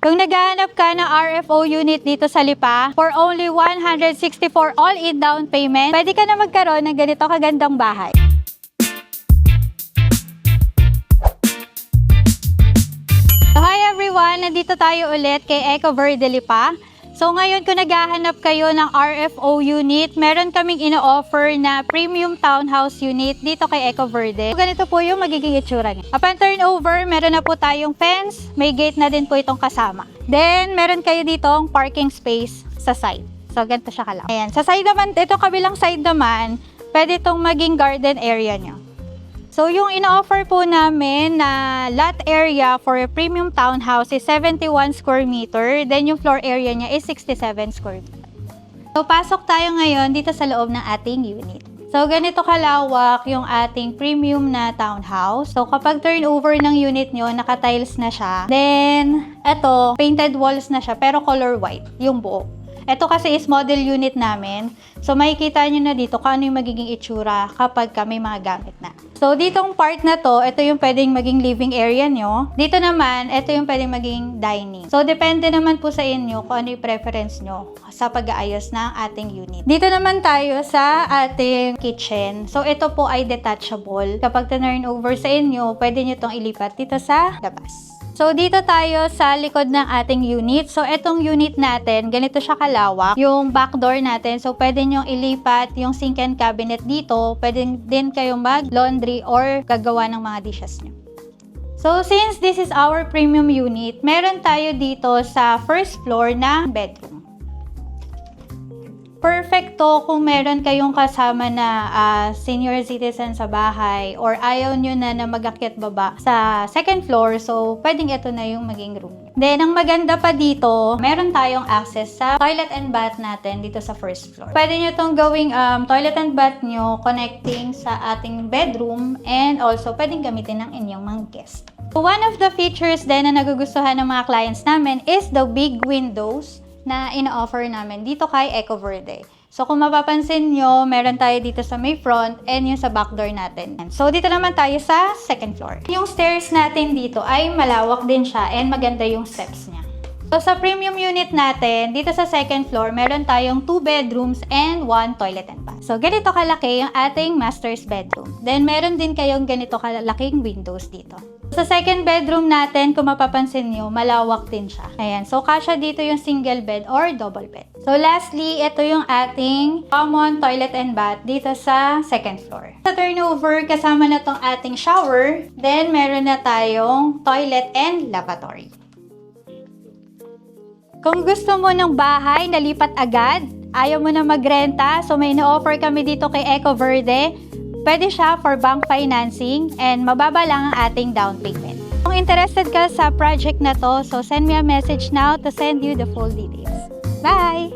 Kung naghahanap ka ng RFO unit dito sa Lipa, for only 164 all-in down payment, pwede ka na magkaroon ng ganito kagandang bahay. So hi everyone! Nandito tayo ulit kay Eco Verde Lipa. So ngayon kung naghahanap kayo ng RFO unit, meron kaming ino-offer na premium townhouse unit dito kay Eco Verde. So, ganito po yung magiging itsura niya. Upon turnover, meron na po tayong fence, may gate na din po itong kasama. Then meron kayo ditong parking space sa side. So ganito siya kalaki. Ayan. Sa side naman, ito kabilang side naman, pwede itong maging garden area nyo. So, yung ino-offer po namin na lot area for a premium townhouse is 71 square meter. Then, yung floor area niya is 67 square meter. So, pasok tayo ngayon dito sa loob ng ating unit. So, ganito kalawak yung ating premium na townhouse. So, kapag turnover ng unit nyo, naka-tiles na siya. Then, eto, painted walls na siya, pero color white, yung buo. Ito kasi is model unit namin. So, makikita nyo na dito kung ano yung magiging itsura kapag may mga gamit na. So, ditong part na to, ito yung pwedeng maging living area nyo. Dito naman, ito yung pwedeng maging dining. So, depende naman po sa inyo kung ano yung preference nyo sa pag-aayos ng ating unit. Dito naman tayo sa ating kitchen. So, ito po ay detachable. Kapag turn over sa inyo, pwede nyo itong ilipat dito sa labas. So, dito tayo sa likod ng ating unit. So, itong unit natin, ganito siya kalawak. Yung back door natin, so pwede nyong ilipat yung sink and cabinet dito. Pwede din kayong mag-laundry or gagawa ng mga dishes nyo. So, since this is our premium unit, meron tayo dito sa first floor na bedroom. Perfect to kung meron kayong kasama na senior citizen sa bahay or ayaw nyo na mag-akyat baba sa second floor. So, pwedeng ito na yung maging room. Then, ang maganda pa dito, meron tayong access sa toilet and bath natin dito sa first floor. Pwede nyo itong gawing toilet and bath nyo connecting sa ating bedroom and also pwedeng gamitin ng inyong mga guests. So, one of the features din na nagugustuhan ng mga clients namin is the big windows na ino-offer namin dito kay Eco Verde. So, kung mapapansin nyo, meron tayo dito sa may front and yung sa back door natin. So, dito naman tayo sa second floor. Yung stairs natin dito ay malawak din siya and maganda yung steps niya. So, sa premium unit natin, dito sa second floor, meron tayong 2 bedrooms and 1 toilet and bath. So, ganito kalaki yung ating master's bedroom. Then, meron din kayong ganito kalaking windows dito. Sa second bedroom natin, kung mapapansin nyo, malawak din siya. Ayan. So, kasya dito yung single bed or double bed. So, lastly, ito yung ating common toilet and bath dito sa second floor. Sa turnover, kasama na tong ating shower. Then, meron na tayong toilet and lavatory. Kung gusto mo ng bahay na lipat agad, ayaw mo na magrenta, so may ino-offer kami dito kay Eco Verde. Pwede siya for bank financing and mababa lang ang ating down payment. Kung interested ka sa project na to, so send me a message now to send you the full details. Bye!